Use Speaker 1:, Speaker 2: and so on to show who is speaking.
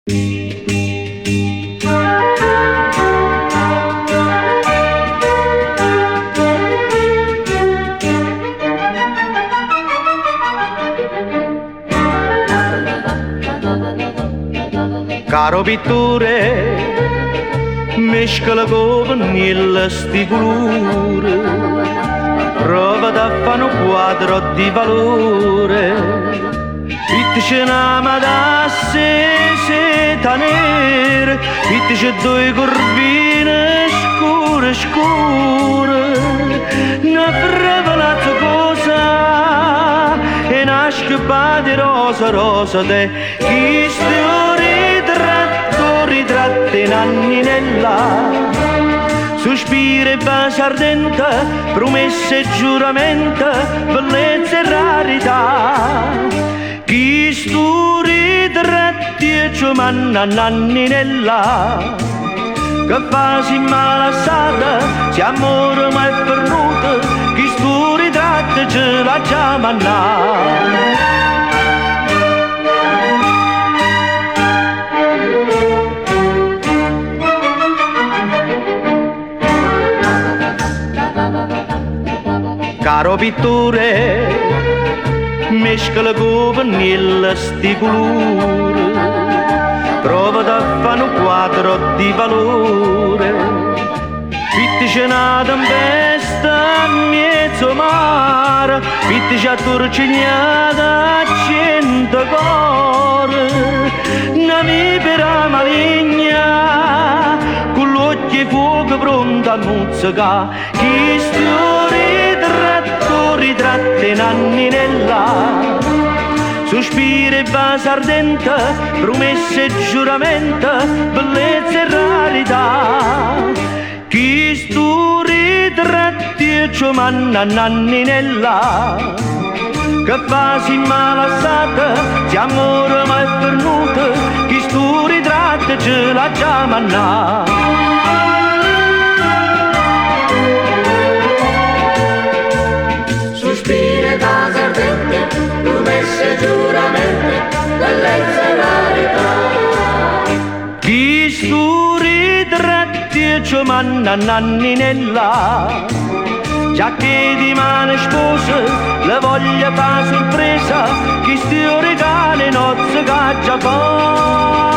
Speaker 1: Caro pittore, mescola con vanilla sti colori, prova da fare un quadro di valore, pittici una madassa seta nera, pittici due corvine scure scure, una frevolata cosa e una schioppa di rosa rosa de chi ritratti in anninella, sospiri e baci ardente, promesse e giuramento, bellezza e rarità. Chi stu ritratti e ci manna anninella, che fa si malassata, si amore mai perduto, chi stu ritratti ce l'ha già mannato. Caro pittore, mescola con vanilla sti colori, prova da fare un quadro di valore, pittici una tempesta a mezzo mare, pittici a torcignata a 100 cuore, una vipera maligna, con l'occhio e fuoco pronta a muzzica, chi ritratti in anninella, sospiri e basi ardente, promesse e giuramento, bellezza e rarità. Chi stu ritratti e ci manna anninella, che fa si malassata, si amore mai pernuto, chi stu ritratti ce l'ha già mannato.
Speaker 2: Sospiri basi ardente, promesse e giuramenti, bellezza e rarità.
Speaker 1: Chi stu ritratti e ci manna anninella, già che di mano sposa la voglia fa sorpresa, chi sti regali nozze che già fa.